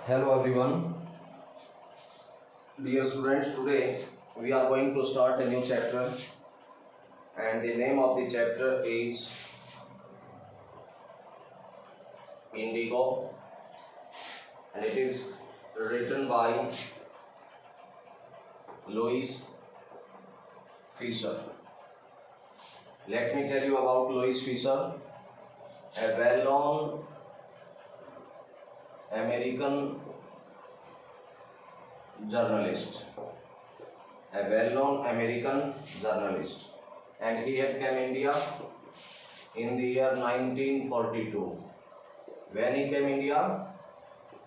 Hello everyone, dear students. Today we are going to start a new chapter, and the name of the chapter is Indigo, and it is written by Louis Fisher. Let me tell you about Louis Fisher, a well-known American journalist, and he had come India in the year 1942. When he came India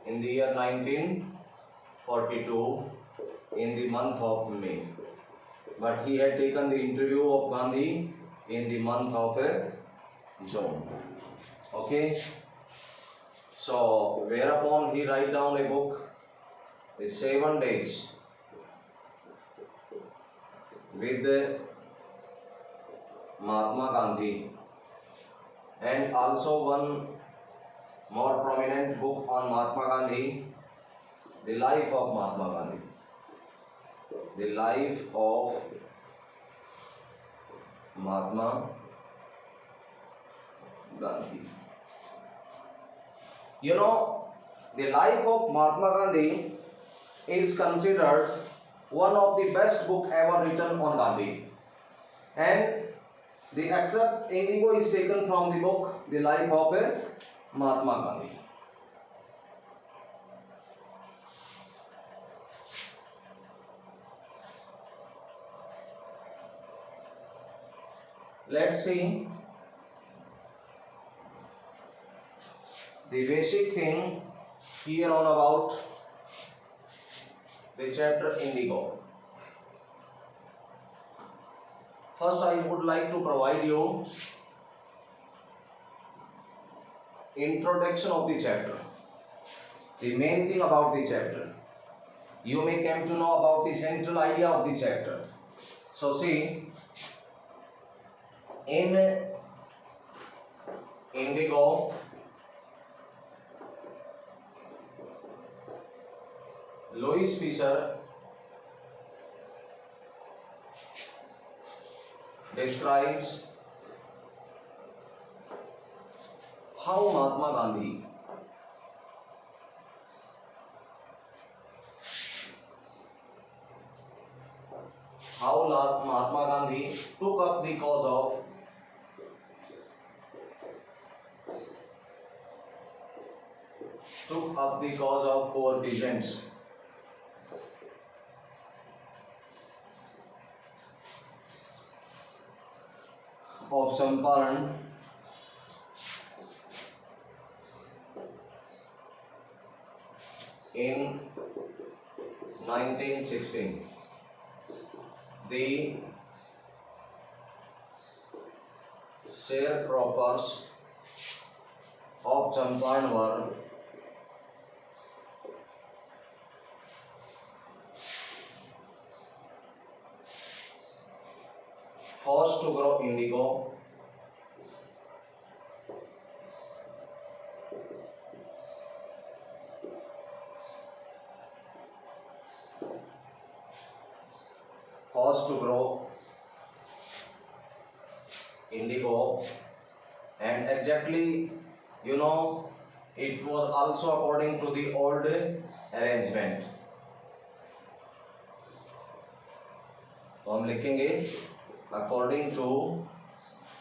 in the year 1942 in the month of May, but he had taken the interview of Gandhi in the month of June. Okay, so whereupon he write down a book, the 7 days with Mahatma Gandhi, and also one more prominent book on Mahatma Gandhi, the life of Mahatma Gandhi. The life of Mahatma Gandhi. You know, the life of Mahatma Gandhi is considered one of the best book ever written on Gandhi, and the excerpt Indigo is taken from the book The Life of Mahatma Gandhi. Let's see the basic thing here on about the chapter Indigo. First, I would like to provide you introduction of the chapter, the main thing about the chapter. You may come to know about the central idea of the chapter. So see, in Indigo, Louis Fisher describes how Mahatma Gandhi took up the cause of poor peasants, of Champaran in 1916. The sharecroppers of Champaran were forced to grow indigo and exactly, you know, it was also according to the old arrangement. तो हम लिखेंगे according to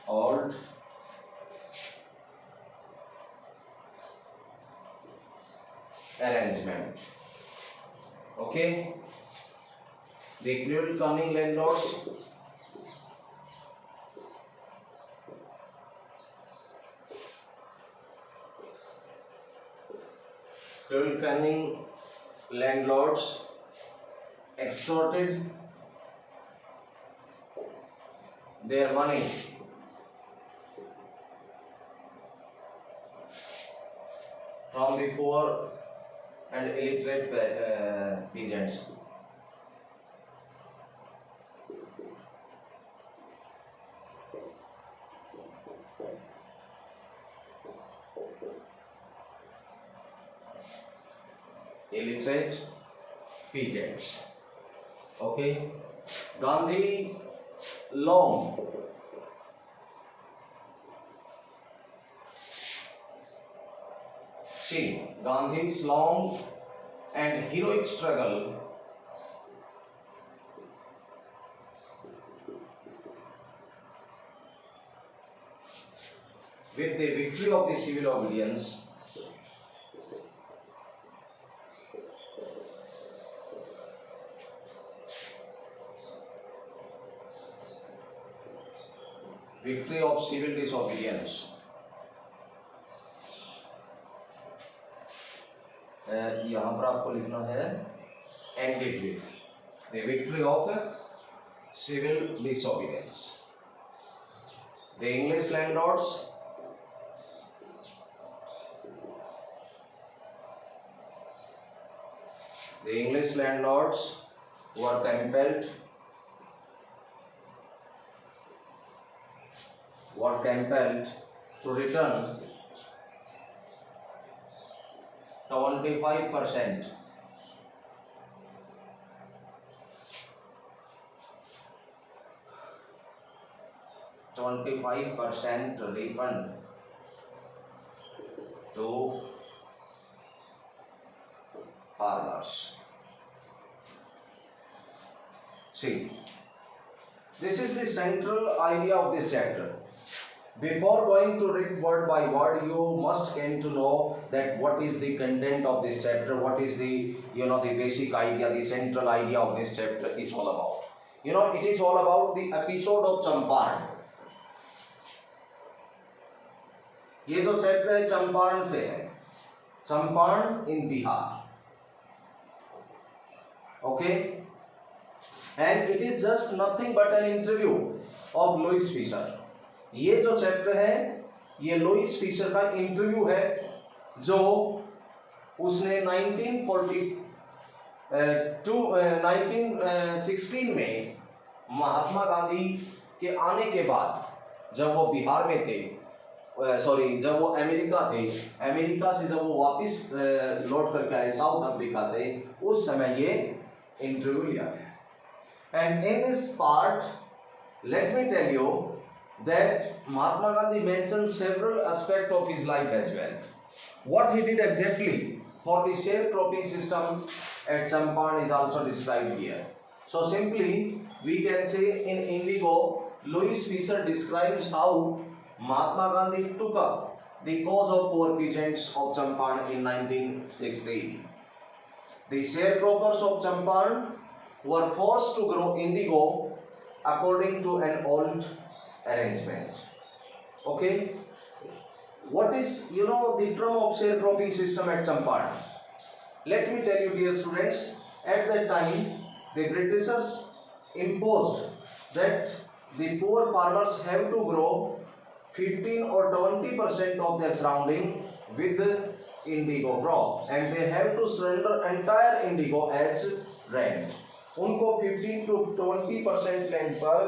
old arrangement. Okay, the cruel cunning landlords extorted their money from the poor and illiterate peasants. illiterate peasants. Okay, Gandhi long Gandhi's long and heroic struggle with the victory of the civil obedience victory of civil disobedience यहाँ पर आपको लिखना है ended with the victory of civil disobedience. The English landlords were compelled to return 25% refund to farmers. See, this is the central idea of this chapter. Before going to read word by word, you must come to know that what is the content of this chapter, what is the the basic idea, the central idea of this chapter is all about. It is all about the episode of Champaran. ये जो chapter है चंपारण से है, चंपारण इन Bihar. Okay, and it is just nothing but an interview of Louis Fisher. ये जो chapter है ये Louis Fisher का इंटरव्यू है जो उसने 1916 में महात्मा गांधी के आने के बाद जब वो बिहार में थे, जब वो अमेरिका थे, अमेरिका से जब वो वापस लौट करके आए साउथ अफ्रीका से, उस समय ये इंटरव्यू लिया गया. And in this part let me tell you that Mahatma Gandhi mentioned several aspects of his life as well. What he did exactly for the sharecropping system at Champaran is also described here. So simply we can say in Indigo, Louis Fisher describes how Mahatma Gandhi took up the cause of poor peasants of Champaran in 1916. The sharecroppers of Champaran were forced to grow indigo according to an old arrangement. Okay, what is the term of sharecropping system at Champaran? Let me tell you, dear students, at that time the Britishers imposed that the poor farmers have to grow 15 or 20% of their surrounding with indigo crop, and they have to surrender entire indigo as rent. उनको 15 to 20% land पर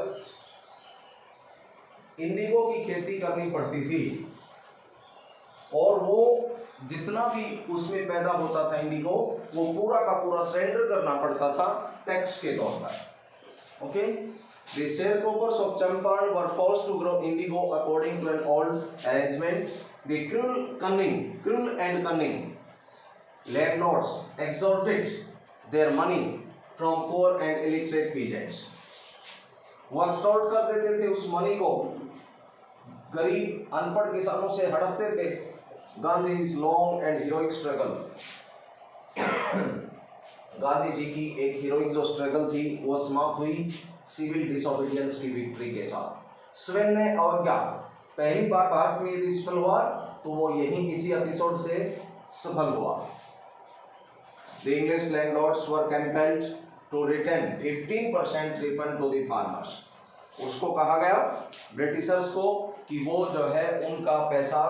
Indigo की खेती करनी पड़ती थी, और वो जितना भी उसमें पैदा होता था इंडिगो, वो पूरा का पूरा सरेंडर करना पड़ता था टैक्स के तौर पर. Okay, the sharecroppers of Champaran were forced to grow indigo according to an old arrangement. The cruel and cunning landlords extorted their money from poor and illiterate peasants. वो एक्सटॉर्ट कर देते थे उस मनी को, गरीब अनपढ़ किसानों से हड़पते थे. Gandhi's long and heroic struggle. Gandhi ji की एक हीरोइक जो स्ट्रगल थी वो समाप्त हुई सिविल डिसोबीडियंस की विक्ट्री के साथ. स्वयं ने अवज्ञा पहली बार भारत में यदि सफल हुआ तो वो यही इसी एपिसोड से सफल हुआ. The English landlords were compelled to return 15% refund to the farmers. उसको कहा गया ब्रिटिशर्स को कि वो जो है उनका पैसा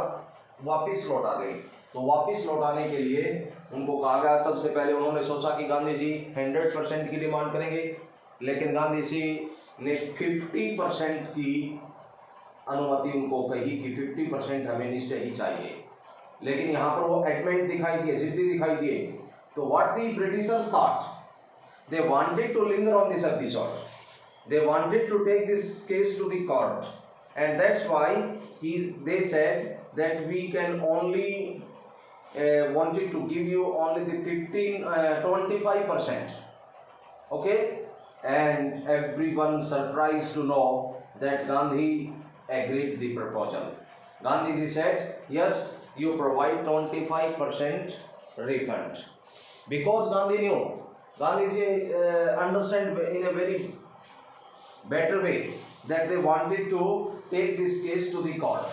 वापस लौटा दें. तो वापस लौटाने के लिए उनको कहा गया, सबसे पहले उन्होंने सोचा कि गांधी जी 100% की डिमांड करेंगे, लेकिन गांधी जी ने 50% की अनुमति उनको कही कि 50% हमें निश्चय ही चाहिए. लेकिन यहाँ पर वो एडमेंट दिखाई दिए, जिद्दी दिखाई दिए तो what the Britishers thought, they wanted to linger on this episode, they wanted to take this case to the court, and that's why they said that we can only wanted to give you only the 25%. Okay, and everyone surprised to know that Gandhi agreed the proposal. Gandhiji said, yes, you provide 25% refund. Because Gandhiji understand in a very better way that they wanted to take this case to the court.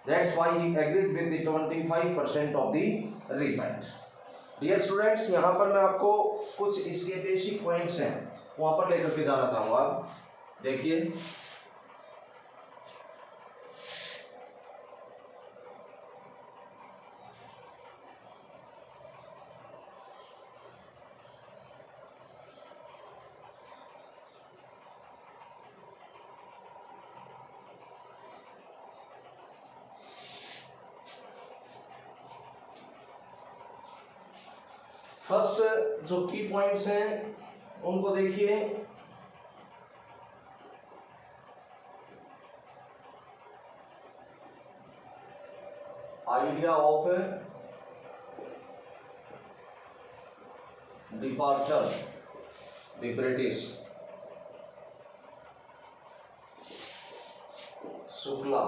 That's why he agreed with the 25% of the refund. Dear students, यहाँ पर मैं आपको कुछ इसके basic points हैं वहाँ पर लेकर के जाना चाहूँगा। आप देखिए, फर्स्ट जो की पॉइंट्स हैं उनको देखिए। Idea of departure the British, Shukla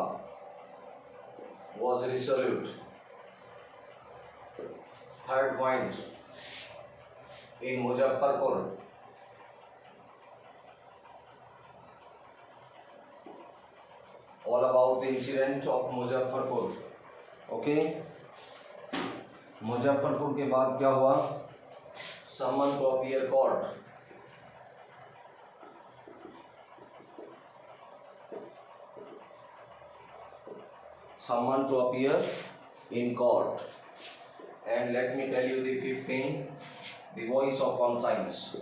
was resolute. Third point, in Muzaffarpur, all about the incident of Muzaffarpur. Okay, Muzaffarpur के बाद क्या हुआ? Summon to appear court. Summon to appear in court. And let me tell you the fifth thing, the voice of conscience.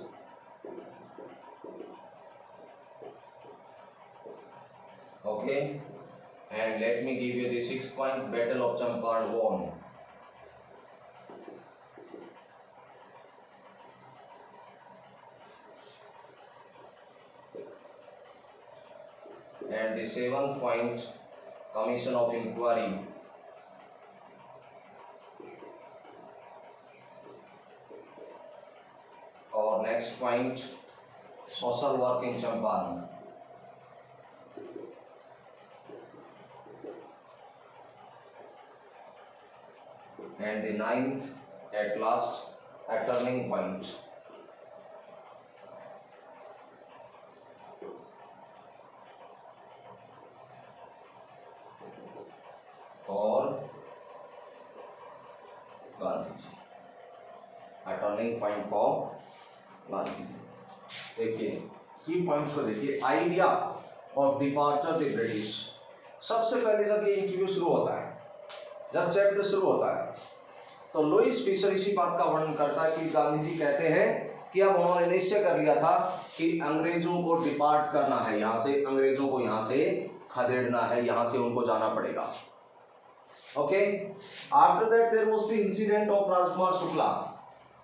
Okay, and let me give you the sixth point, Battle of Champaran won. And the seventh point, Commission of Inquiry. Or next point, social work in Champaran. And the ninth, at last, a turning point. For Gandhiji. A turning point for Gandhiji. देखिए की points को देखिए। Idea of departure the British. सबसे पहले जब ये interview शुरू होता है, जब चैप्टर शुरू होता है, तो लुईस फिशर इसी बात का वर्णन करता है कि गांधी जी कहते हैं कि अब उन्होंने निश्चय कर लिया था कि अंग्रेजों को डिपार्ट करना है यहाँ से, अंग्रेजों को यहाँ से खदेड़ना है, यहाँ से उनको जाना पड़ेगा। Okay, after that there was the incident of Rajkumar Shukla.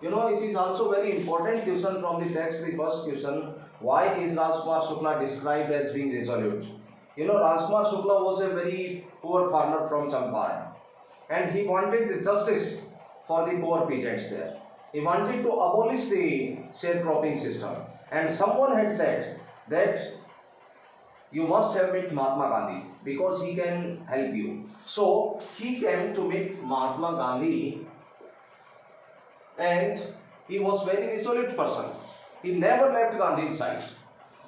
You know, it is also very important question from the text. The first question, why is Rajkumar Shukla described as being resolute? You know, Rajkumar Shukla was a very poor farmer from Champaran, and he wanted the justice for the poor peasants there. He wanted to abolish the sharecropping system, and someone had said that you must have met Mahatma Gandhi because he can help you. So he came to meet Mahatma Gandhi. And he was very resolute person. He never left Gandhi's side.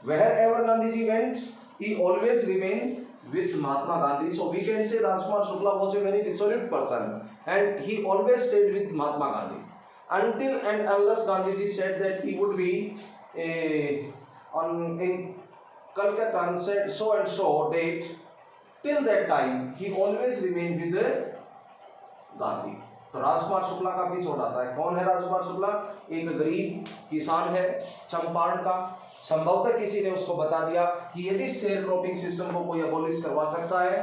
Wherever Gandhiji went, he always remained with Mahatma Gandhi. So we can say Rajkumar Shukla was a very resolute person, and he always stayed with Mahatma Gandhi until and unless Gandhiji said that he would be in Calcutta on so and so date. Till that time, he always remained with Gandhi. तो राजकुमार शुक्ला का episode आता है। कौन है राजकुमार शुक्ला? एक गरीब किसान है चंपारण का। संभवतः किसी ने उसको बता दिया कि यदि शेयर क्रॉपिंग सिस्टम को कोई अबोलिश करवा सकता है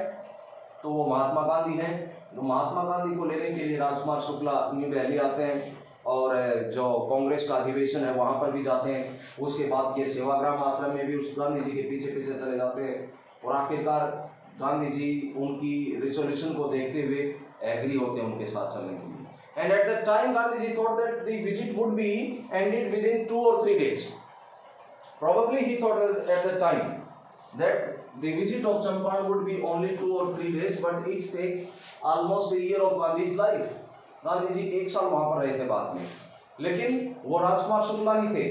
तो वो महात्मा गांधी हैं। तो महात्मा गांधी को लेने के लिए राजकुमार शुक्ला न्यू दिल्ली आते हैं। और जो कांग्रेस का अधिवेशन है वहाँ पर भी जाते हैं। उसके बाद ये सेवाग्राम आश्रम में भी उस गांधी जी के पीछे पीछे चले जाते हैं और आखिरकार गांधी जी उनकी रिजोल्यूशन को देखते हुए एग्री होते हैं उनके साथ चलने के लिए। And at that time Gandhi ji thought that the visit would be ended within 2 or 3 days. Probably he thought at the time that the visit of Champaran would be only 2 or 3 days, but it takes almost a year of Gandhi's life. Gandhi ji 1 साल वहां पर रहे थे बाद में, लेकिन वो राजकुमार शुक्ला ही थे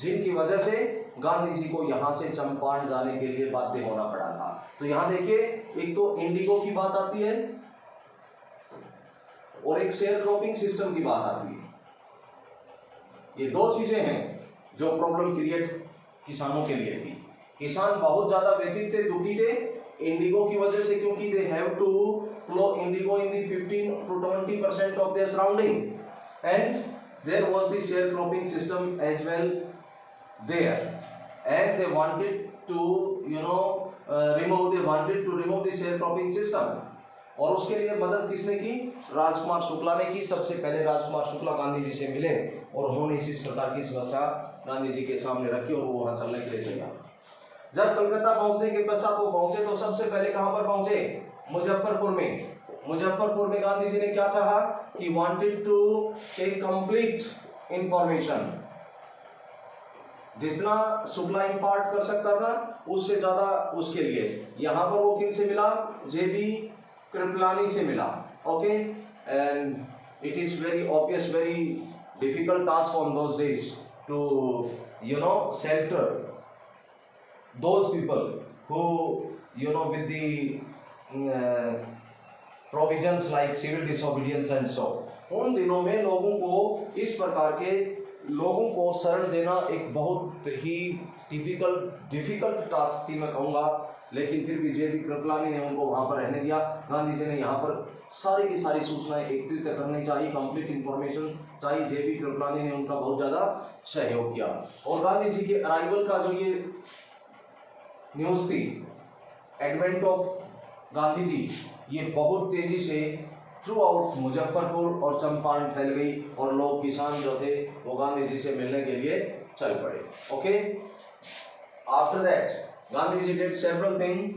जिनकी वजह से गांधी जी को यहाँ से चंपारण जाने के लिए बाध्य होना पड़ा था। तो यहाँ देखिए, एक तो इंडिगो की बात आती है और एक शेयर क्रॉपिंग सिस्टम की बात आती है। ये 2 चीजें हैं जो प्रॉब्लम क्रिएट किसानों के लिए थी। किसान बहुत ज्यादा व्यथित थे, दुखी थे इंडिगो की वजह से, क्योंकि they have to flow indigo in the 15 to 20% of their surrounding and there was the share cropping system as well there, and they wanted to remove the sharecropping system। और उसके लिए मदद किसने की? राजकुमार शुक्ला ने की। सबसे पहले राजकुमार शुक्ला गांधी जी से मिले और उन्होंने इस प्रकार की समस्या गांधी जी के सामने रखी और वो वहां चलने के लिए तैयार। जब कलकत्ता पहुंचने के पश्चात वो पहुंचे तो सबसे पहले कहां पर पहुंचे? मुजफ्फरपुर में। मुजफ्फरपुर में गांधी जी ने क्या चाहा कि wanted to take complete information, जितना शुक्ला इंपार्ट कर सकता था उससे ज्यादा उसके लिए। यहां पर वो किन से मिला? जेबी कृपलानी से मिला। Okay, and it is very obvious, very difficult task on those days to shelter those people who with the provisions like civil disobedience and so। उन दिनों में लोगों को इस प्रकार के लोगों को शरण देना एक बहुत ही डिफिकल्ट टास्क थी मैं कहूँगा, लेकिन फिर भी जेबी कृपलानी ने उनको वहाँ पर रहने दिया। गांधी जी ने यहाँ पर सारी की सारी सूचनाएं एकत्रित करनी चाहिए, कंप्लीट इंफॉर्मेशन चाहिए। जेबी कृपलानी ने उनका बहुत ज़्यादा सहयोग किया और गांधी जी के अराइवल का जो ये न्यूज़ थी, एडवेंट ऑफ गांधी जी, ये बहुत तेजी से थ्रू आउट मुजफ्फरपुर और चंपारण फैल गई और लोग, किसान जो थे वो गांधी जी से मिलने के लिए चल पड़े। Okay, after that Gandhi ji did several thing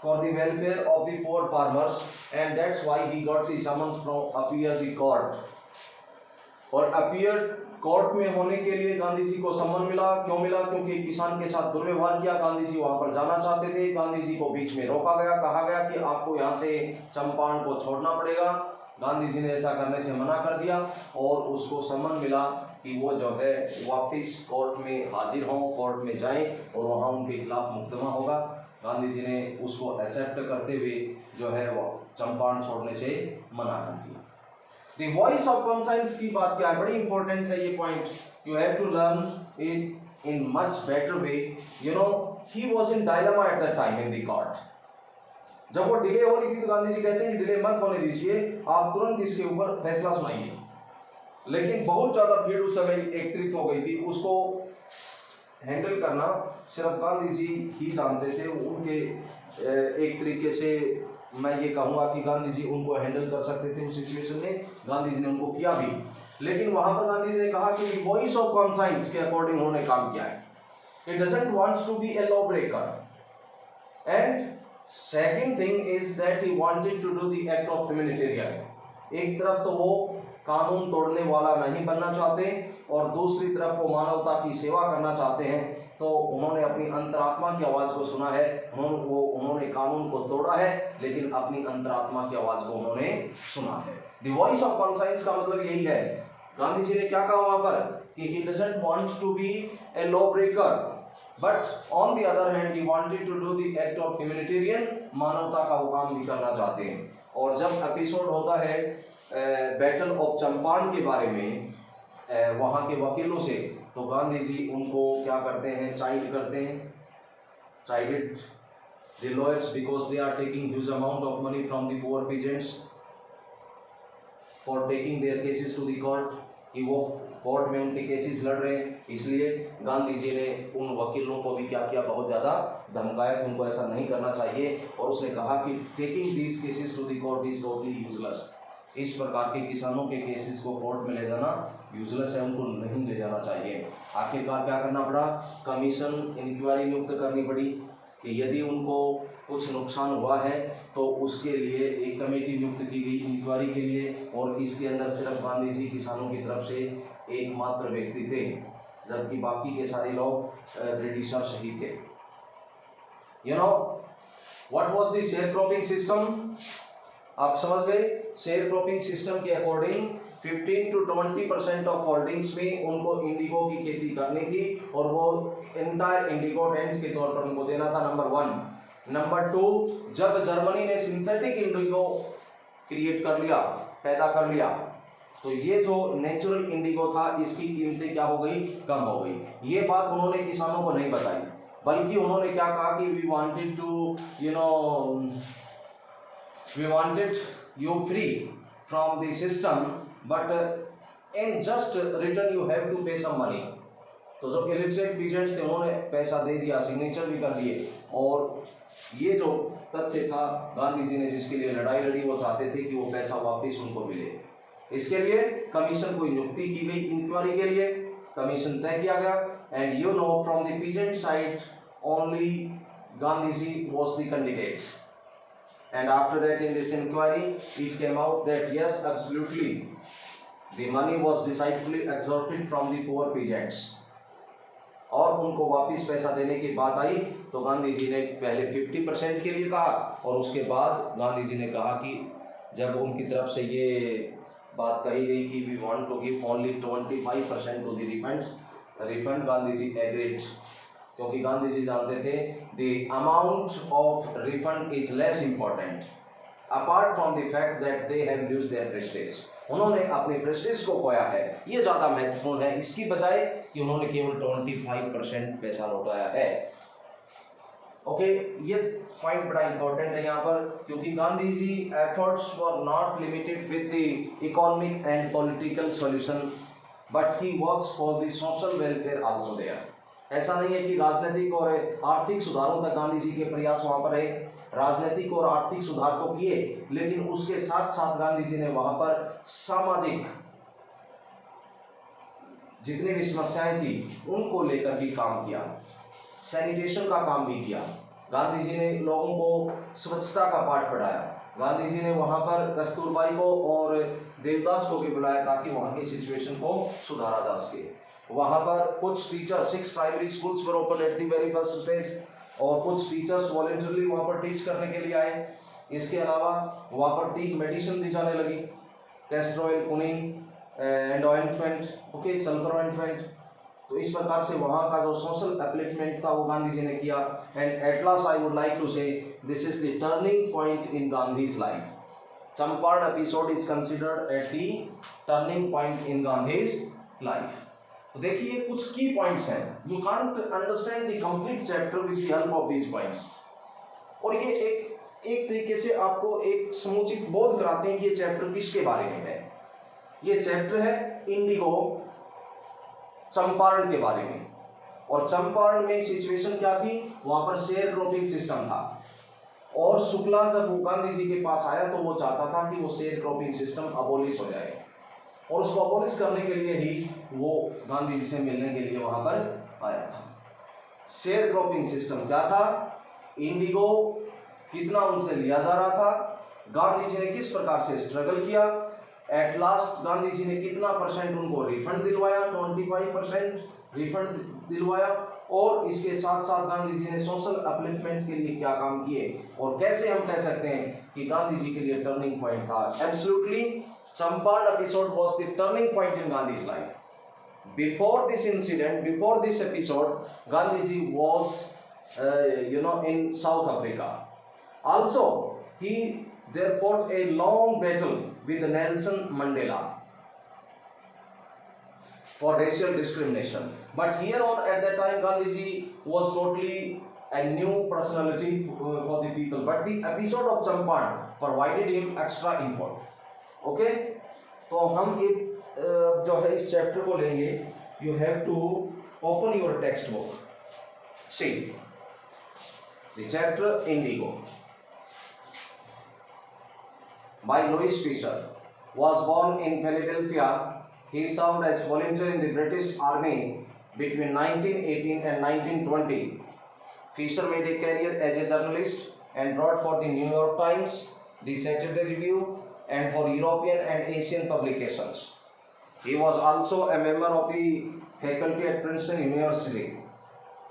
for the welfare of the poor farmers and that's why he got the summons from appear the court. और अपीयर कोर्ट में होने के लिए गांधी जी को सम्मन मिला। क्यों मिला? क्योंकि किसान के साथ दुर्व्यवहार किया। गांधी जी वहां पर जाना चाहते थे, गांधी जी को बीच में रोका गया, कहा गया कि आपको यहाँ से चंपारण को छोड़ना पड़ेगा। गांधी जी ने ऐसा करने से मना कर दिया और उसको सम्मन मिला कि वो जो है वापिस कोर्ट में हाजिर हों, कोर्ट में जाएं और वहाँ उनके खिलाफ मुकदमा होगा। गांधी जी ने उसको एक्सेप्ट करते हुए जो है वो चंपारण छोड़ने से मना कर दिया। The voice of conscience की बात क्या है? बड़ी इंपॉर्टेंट है ये point. You have to learn it in much better way. He was in dilemma at that time in the court. जब वो डिले हो रही थी तो गांधी जी कहते हैं कि डिले मत होने दीजिए, आप तुरंत इसके ऊपर फैसला सुनाइए। लेकिन बहुत ज्यादा भीड़ उस समय एकत्रित हो गई थी, उसको हैंडल करना सिर्फ गांधी जी ही जानते थे। उनके एक तरीके से मैं ये कहूँगा कि गांधी जी उनको हैंडल कर सकते थे उस सिचुएशन में। गांधी जी ने उनको किया भी, लेकिन वहां पर गांधी जी ने कहा कि वॉइस ऑफ कॉन्साइंस के अकॉर्डिंग उन्होंने काम किया है। It doesn't wants to be a law breaker and second thing is that he wanted to do the act of humanitarian. एक तरफ तो वो कानून तोड़ने वाला नहीं बनना चाहते और दूसरी तरफ वो मानवता की सेवा करना चाहते हैं। तो उन्होंने अपनी अंतरात्मा की आवाज को सुना है। उन्होंने कानून को तोड़ा है लेकिन अपनी अंतरात्मा की आवाज को उन्होंने सुना है। द वॉइस ऑफ कॉन्साइंस का मतलब यही है। गांधी जी ने क्या कहा वहां पर कि he doesn't want to be a law breaker but on the other hand he wanted to do the act of humanitarian. मानवता का वो काम भी करना चाहते हैं। और जब एपिसोड होता है बैटल ऑफ चंपारण के बारे में वहां के वकीलों से, तो गांधी जी उनको क्या करते हैं? चाइल्ड करते हैं, child the lawyers because they are taking huge amount of money from the poor peasants for taking their cases to the court. कि वो कोर्ट में उनके केसेस लड़ रहे हैं, इसलिए गांधी जी ने उन वकीलों को भी क्या किया? बहुत ज़्यादा धमकाया कि उनको ऐसा नहीं करना चाहिए। और उसने कहा कि taking these cases to the court is totally useless. इस प्रकार के किसानों के केसेस को कोर्ट में ले जाना यूजलेस है, उनको नहीं ले जाना चाहिए। आखिरकार क्या करना पड़ा, कमीशन इंक्वायरी नियुक्त करनी पड़ी कि यदि उनको कुछ नुकसान हुआ है तो उसके लिए एक कमेटी नियुक्त की गई इंक्वायरी के लिए, और इसके अंदर सिर्फ गांधी जी किसानों की तरफ से एकमात्र व्यक्ति थे, जबकि बाकी के सारे लोग ब्रिटिशर्स ही थे। You know what was the share cropping system, आप समझ गए। शेयर क्रॉपिंग सिस्टम के अकॉर्डिंग 15 to 20% ऑफ होल्डिंग्स में उनको इंडिगो की खेती करनी थी, और वो एंटायर इंडिगो रेंट के तौर पर उनको देना था, नंबर 1। नंबर 2, जब जर्मनी ने सिंथेटिक इंडिगो क्रिएट कर लिया, पैदा कर लिया, तो ये जो नेचुरल इंडिगो था इसकी कीमतें क्या हो गई, कम हो गई। ये बात उन्होंने किसानों को नहीं बताई, बल्कि उन्होंने क्या कहा कि we wanted to we wanted you free from the system but in just return you have to pay some money। तो जो इलिटरेट पीजेंट्स थे उन्होंने पैसा दे दिया, सिग्नेचर भी कर दिए, और ये जो तथ्य था गांधी जी ने जिसके लिए लड़ाई लड़ी, वो चाहते थे कि वो पैसा वापस उनको मिले। इसके लिए कमीशन को नियुक्ति की गई, इंक्वायरी के लिए कमीशन तय किया गया, and you know from the peasant side only Gandhi ji was the candidate. And after that, in this inquiry, it came out that yes, absolutely, the money was decidedly extorted from the poor peasants। और उनको वापस पैसा देने की बात आई तो गांधी जी ने पहले 50% के लिए कहा, और उसके बाद गांधी जी ने कहा कि जब उनकी तरफ से ये बात कही गई कि we want to give only 25% to the refund, Gandhi ji agreed, क्योंकि गांधी जी जानते थे the amount of refund is less important apart from the fact that they have lose their prestige. उन्होंने अपने प्रेस्टीज को खोया है, ये ज्यादा महत्वपूर्ण है इसकी बजाय कि उन्होंने केवल 25% पैसा लौटाया है। ओके, ये पॉइंट बड़ा इंपॉर्टेंट है यहाँ पर, क्योंकि Gandhi ji efforts were not limited with the economic and political solution but he works for the social welfare also there. ऐसा नहीं है कि राजनीतिक और आर्थिक सुधारों तक गांधी जी के प्रयास वहां पर रहे, राजनीतिक और आर्थिक सुधार को किए, लेकिन उसके साथ साथ गांधी जी ने वहां पर सामाजिक जितनी भी समस्याएं थी उनको लेकर भी काम किया, सैनिटेशन का काम भी किया। गांधी जी ने लोगों को स्वच्छता का पाठ पढ़ाया, गांधी जी ने वहां पर कस्तूरबाई को और देवदास को भी बुलाया ताकि वहां की सिचुएशन को सुधारा जा सके। वहां पर कुछ teacher 6 primary schools were open at the very first stage, और कुछ टीचर्स वॉलंटरली वहां पर टीच करने के लिए आए। इसके अलावा वहां पर 3 मेडिसिन दी जाने लगी, castor oil, quinine and ointment, okay, sulphur ointment. तो इस प्रकार से वहां का जो सोशल अपलिफ्टमेंट था वो गांधी जी ने किया। And at last I would like to say this is the turning point in Gandhi's life. Champaran episode is considered at the turning point in Gandhi's life. तो देखिए कुछ की पॉइंट्स हैं, you can't understand the complete chapter with the help of these points, और ये एक तरीके से आपको एक समुचित बोध कराते हैं कि ये चैप्टर किसके बारे में है। ये चैप्टर है इंडिगो, चंपारण के बारे में, और चंपारण में सिचुएशन क्या थी, वहां पर शेयर क्रॉपिंग सिस्टम था, और शुक्ला जब वो गांधी जी के पास आया तो वो चाहता था कि वो शेयर क्रॉपिंग सिस्टम अबोलिश हो जाए, और उसको अबोलिश करने के लिए ही वो गांधी जी से मिलने के लिए वहां पर आया था। शेयर क्रॉपिंग सिस्टम क्या था, इंडिगो कितना उनसे लिया जा रहा था, गांधी जी ने किस प्रकार से स्ट्रगल किया, एट लास्ट गांधी जी ने कितना परसेंट उनको रिफंड दिलवाया, 25% रिफंड दिलवाया, और इसके साथ साथ गांधी जी ने सोशल अपलिफ्टमेंट के लिए क्या काम किए, और कैसे हम कह सकते हैं कि गांधी जी के लिए टर्निंग पॉइंट था। Absolutely Champaran episode was the turning point in Gandhi's life. Before this incident, before this episode, Gandhiji was, in South Africa. Also, he there fought a long battle with Nelson Mandela for racial discrimination. But here on at that time, Gandhiji was totally a new personality for the people. But the episode of Champaran provided him extra import. ओके, तो हम एक जो है इस chapter को लेंगे, you have to open your text book, see the chapter indigo by Louis Fischer. was born in Philadelphia. He served as volunteer in the British Army between 1918 and 1920. Fisher made a career as a journalist and wrote for the New York Times, the Saturday Review, and for European and Asian publications. He was also a member of the faculty at Princeton University.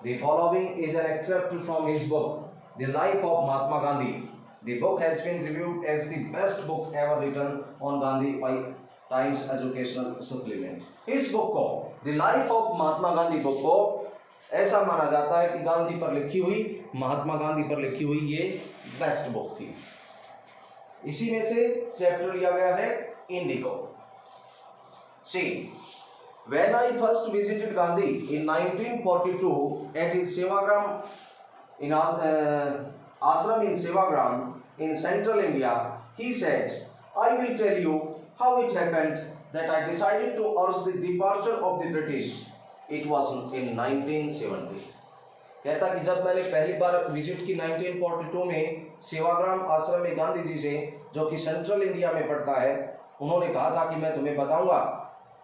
The following is an excerpt from his book, The Life of Mahatma Gandhi. The book has been reviewed as the best book ever written on Gandhi by Times Educational Supplement. इस book को, The Life of Mahatma Gandhi book को ऐसा माना जाता है कि गांधी पर लिखी हुई, महात्मा गांधी पर लिखी हुई ये बेस्ट बुक थी। इसी में से चैप्टर लिया गया है Indigo. See, when I first visited Gandhi in 1942 at his Sevagram in ashram in Sevagram in central India, he said, I will tell you how it happened that I decided to urge the departure of the British. It was in 1970. कहता कि जब मैंने पहली बार visit की 1942 में सेवाग्राम आश्रम में गांधी जी से, जो कि सेंट्रल इंडिया में पड़ता है, उन्होंने कहा था कि मैं तुम्हें बताऊंगा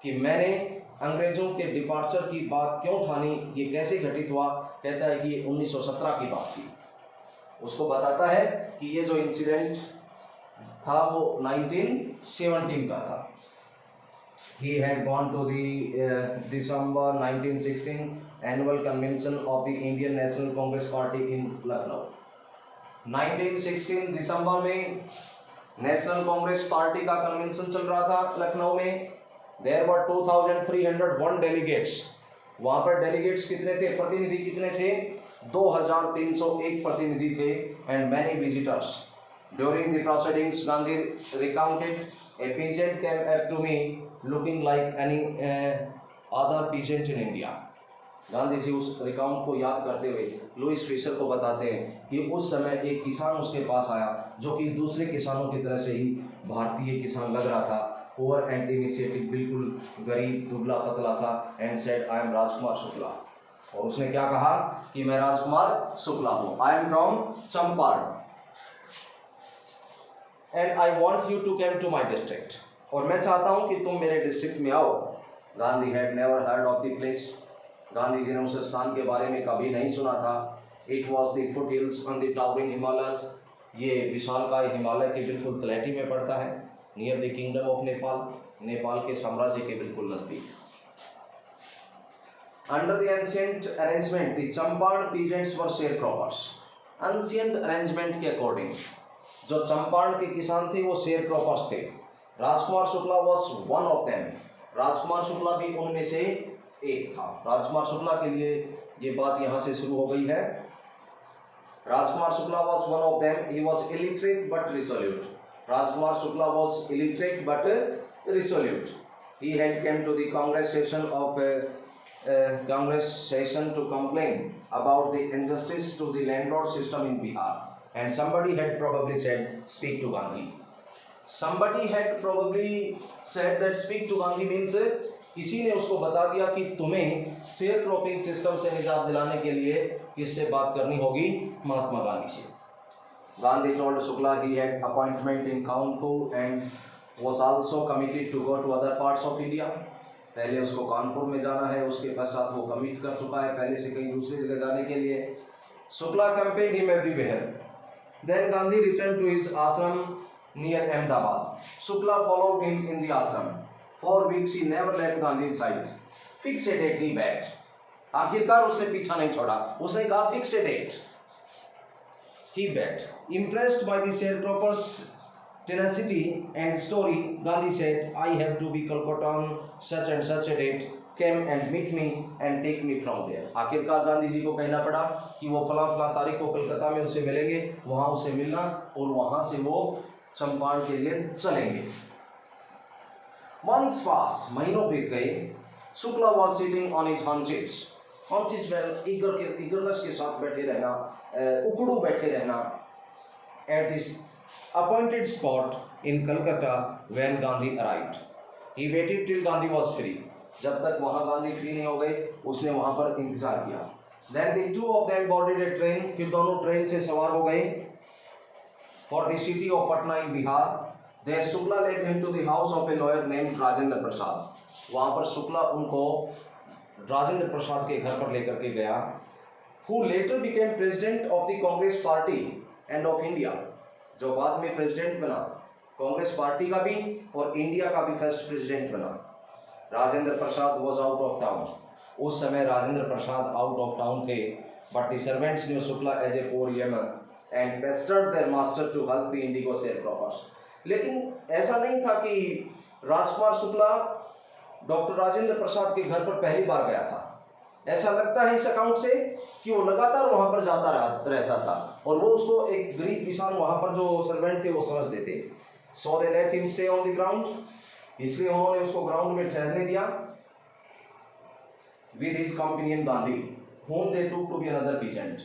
कि मैंने अंग्रेजों के डिपार्चर की बात क्यों ठानी, ये कैसे घटित हुआ। कहता है कि 1917 की बात थी। उसको बताता है कि ये जो इंसिडेंट था वो 1917 का था। He had gone to the December 1916 annual convention of the Indian National Congress Party in Lucknow. 1916 दिसंबर में नेशनल कांग्रेस पार्टी का कन्वेंशन चल रहा था लखनऊ में। There were 2301 delegates. वहाँ पर डेलीगेट्स कितने थे, प्रतिनिधि कितने थे? 2301 प्रतिनिधि थे and many visitors. During the proceedings, Gandhi recounted, a peasant came up to me looking like any other peasant in India. Gandhi ji उस रिकाउंट को याद करते हुए लुइस फिशर को बताते हैं कि उस समय एक किसान उसके पास आया जो कि दूसरे किसानों की तरह से ही भारतीय किसान लग रहा था, पुअर एंड इनिशिएटिव, बिल्कुल गरीब दुबला पतला सा, and said I am Rajkumar Shukla. और उसने क्या कहा कि मैं राजकुमार शुक्ला हूँ, I am from Champaran and I want you to come to my district, और मैं चाहता हूँ कि तुम मेरे डिस्ट्रिक्ट में आओ। Gandhi had never heard of the place. Gandhi ji ने उस स्थान के बारे में कभी नहीं सुना था। It was the foothills on the towering Himalayas. ये विशालकाय हिमालय के बिल्कुल तलहटी में पड़ता है, near the kingdom of Nepal, Nepal के साम्राज्य के बिल्कुल नजदीक। Under the ancient arrangement the Champaran peasants were sharecroppers. Ancient arrangement के अकॉर्डिंग जो चंपारण के किसान थे वो शेयरक्रॉपर्स थे। Rajkumar Shukla was one of them. Rajkumar Shukla भी उनमें से एक था। राजकुमार शुक्ला के लिए ये बात यहाँ से शुरू हो गई है। Rajkumar Shukla was one of them. He was illiterate but resolute. Rajkumar Shukla was illiterate but resolute. He had come to the Congress session to complain about the injustice to the landlord system in Bihar, and somebody had probably said, "Speak to Gandhi." Somebody had probably said that "Speak to Gandhi" means किसी ने उसको बता दिया कि तुम्हें share cropping system से निजात दिलाने के लिए किससे बात करनी होगी? महात्मा गांधी से। Gandhi told Shukla he had appointment in Kanpur and was also committed to go to other parts of India. पहले उसको कानपुर में जाना है, उसके पश्चात वो कमिट कर चुका है पहले से कहीं दूसरी जगह जाने के लिए। Shukla campaigned him everywhere. Then Gandhi returned to his ashram near Ahmedabad. Shukla followed him in the ashram. For weeks he never left Gandhi's side. Fix a date, he begged. आखिरकार उसने पीछा नहीं छोड़ा, उसने कहा fix a date. He begged. Impressed by the sharecroppers' tenacity and story, Gandhi said, "I have to be Calcutta on such and such a date. Come and meet me and take me from there." आखिरकार गांधी जी को कहना पड़ा कि वो फलां तारीख को कलकत्ता में उससे मिलेंगे, वहाँ उससे मिलना और वहाँ से वो चंपारण के लिए चलेंगे। Months passed, महीनों बीत गए। Shukla was sitting on his haunches. Haunches में eagerness के साथ बैठे रहना, उकड़ू बैठे रहना। At this appointed spot in Calcutta when Gandhi arrived, he waited till Gandhi was free. जब तक वहाँ गांधी फ्री नहीं हो गए, उसने वहाँ पर इंतजार किया। Then the two of them boarded a train. फिर दोनों ट्रेन से सवार हो गए for the city of Patna in Bihar. There Shukla led him to the house of a lawyer named Rajendra Prasad. वहाँ पर शुक्ला उनको राजेंद्र प्रसाद के घर पर लेकर के गया, who later became president of the Congress Party and of India, जो बाद में प्रेसिडेंट बना कांग्रेस पार्टी का भी और इंडिया का भी फर्स्ट प्रेसिडेंट बना। Rajendra Prasad was out of town. उस समय Rajendra Prasad out of town थे, but the servants knew Shukla as a poor yeoman and pestered their master to help the Indigo sharecroppers. लेकिन ऐसा नहीं था कि राजकुमार शुक्ला डॉक्टर राजेंद्र प्रसाद के घर पर पहली बार गया था। ऐसा लगता है इस अकाउंट से कि वो लगातार वहां पर जाता रहता था और वो उसको एक गरीब किसान वहां पर जो सर्वेंट थे वो समझते थे। So they let him stay on the ground, इसलिए उन्होंने उसको ग्राउंड में ठहरने दिया। With his companion Gandhi whom they took to be another peasant.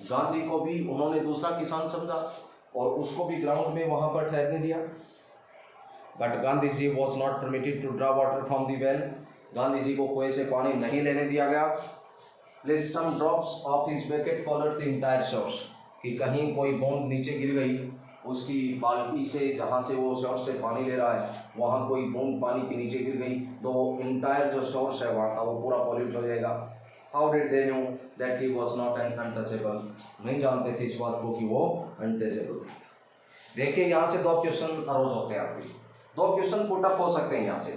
Gandhi को भी उन्होंने दूसरा किसान समझा और उसको भी ग्राउंड में वहां पर ठहरने दिया। But Gandhi ji was not permitted to draw water from the well. Gandhi ji को कुएं से पानी नहीं लेने दिया गया। Lest some drops of his bucket coloured the entire shores, कि कहीं कोई बूंद नीचे गिर गई उसकी बाल्टी से, जहाँ से वो सोर्स से पानी ले रहा है वहाँ कोई बूंद पानी के नीचे गिर गई तो इंटायर जो सोर्स है वहाँ का वो पूरा पॉल्यूट हो जाएगा। How did they know that he was not an untouchable, नहीं जानते थे इस बात को कि वो अनटचेबल। देखिए यहाँ से दो क्वेश्चन अरोज होते हैं आपके, दो क्वेश्चन पुट अप हो सकते हैं यहाँ से।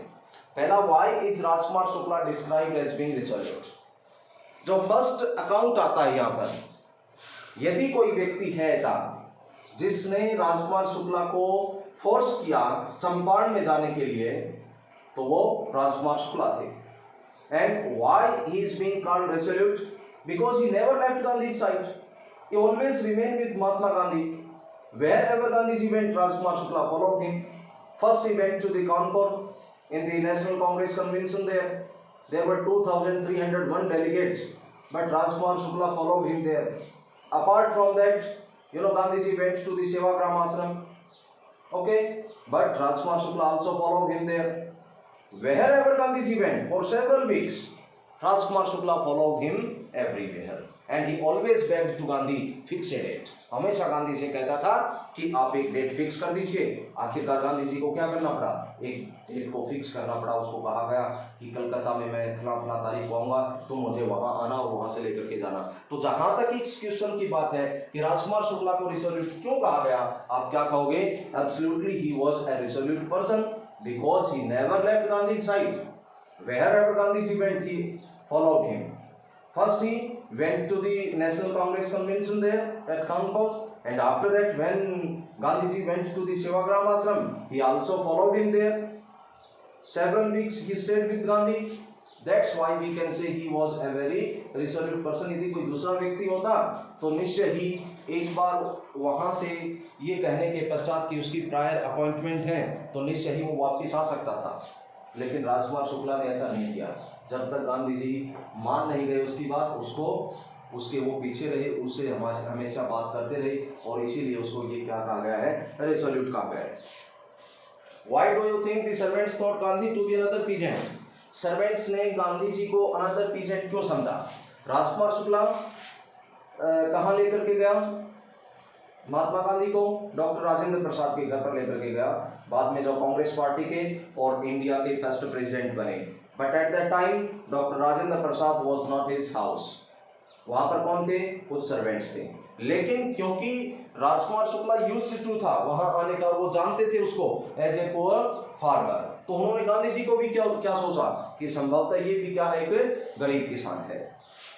पहला, why is Rajkumar Shukla described as being resolute. जो फर्स्ट अकाउंट आता है यहाँ पर, यदि कोई व्यक्ति है ऐसा जिसने राजकुमार शुक्ला को फोर्स किया चंपारण में जाने के लिए, तो वो राजकुमार शुक्ला थे। And why he is being called resolute, because he never left Gandhi's side, he always remained with Mahatma Gandhi. Wherever Gandhiji went, Rajkumar Shukla followed him. First he went to the Kanpur in the National Congress convention there. There were 2,301 delegates, but Rajkumar Shukla followed him there. Apart from that, Gandhiji went to the Sevagram ashram. Okay, but Rajkumar Shukla also followed him there. Wherever Gandhiji went for several weeks, Rajkumar Shukla followed him everywhere. And he always begged to Gandhi, fix a date. हमेशा गांधी से कहता था कि आप एक date fix कर दीजिए। आखिरकार गांधी जी को क्या करना पड़ा, एक डेट को फिक्स करना पड़ा। उसको कहा गया कि कलकत्ता में मैं फला तारीख को आऊंगा, तुम मुझे वहां आना और वहां से लेकर के जाना। तो जहां तक इस क्वेश्चन की बात है कि राजकुमार शुक्ला को रिसोल्यूट क्यों कहा गया, आप क्या कहोगे? Absolutely he was a resolute person because he never left Gandhi's side. Wherever Gandhiji went, he followed him. First he went to the National Congress convention there at Kanpur, and after that when Gandhiji went to the Sevagram ashram, he also followed him there. Several weeks he stayed with Gandhi. That's why we can say he was a very resolute person. यदि कोई दूसरा व्यक्ति होता तो निश्चय ही एक बार वहां से ये कहने के पश्चात कि उसकी प्रायर अपॉइंटमेंट है तो निश्चय ही वो वापस आ सकता था। लेकिन राजकुमार शुक्ला ने ऐसा नहीं किया। जब तक गांधी जी मान नहीं गए उसकी बात, उसके वो पीछे रहे, उससे हमेशा बात करते रहे और इसीलिए उसको ये क्या कहा गया है, रेसोल्यूट कहा गया है। Why do you think the servants thought Gandhi to be another peasant? Servants ने गांधी जी को अनदर पीजेंट क्यों समझा? राजकुमार शुक्ला कहाँ लेकर के गया महात्मा गांधी को? डॉक्टर राजेंद्र प्रसाद के घर पर लेकर के गया, बाद में जो कांग्रेस पार्टी के और इंडिया के फर्स्ट प्रेसिडेंट बने। But at that time doctor Rajendra Prasad was not his house. वहां पर कौन थे? कुछ सर्वेंट्स थे। लेकिन क्योंकि राजकुमार शुक्ला यूज्ड टू था वहां आने का, वो जानते थे उसको एज ए पुअर फार्मर, तो उन्होंने गांधी जी को भी क्या सोचा कि संभवतः ये भी क्या है, एक गरीब किसान है,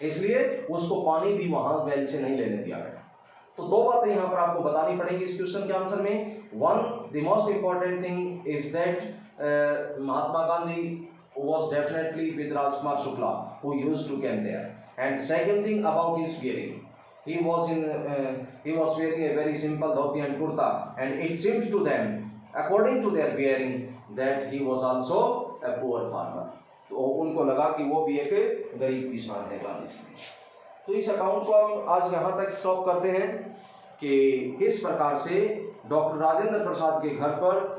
इसलिए उसको पानी भी वहां वेल से नहीं लेने दिया गया। तो दो बातें यहाँ पर आपको बतानी पड़ेगी इस क्वेश्चन के आंसर में। One, the most important thing is that Mahatma Gandhi was definitely with Rajkumar Shukla who used to came there. And second thing about his wearing, he was wearing a very simple dhoti and kurta, and it seemed to them according to their wearing that he was also a poor farmer. तो उनको लगा कि वो भी एक गरीब किसान है गांधी जी। तो इस अकाउंट को हम आज यहाँ तक स्टॉप करते हैं कि किस प्रकार से डॉक्टर राजेंद्र प्रसाद के घर पर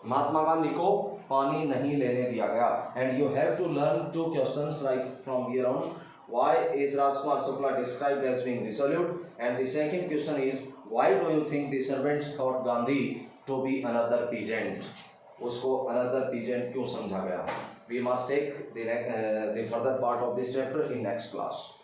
महात्मा गांधी को पानी नहीं लेने दिया गया। And you have to learn two questions right from here on. Why is Rajkumar Shukla described as being resolute? And the second question is, Why do you think the servants thought Gandhi to be another peasant? उसको another peasant क्यों समझा गया? We must take the further part of this chapter in next class.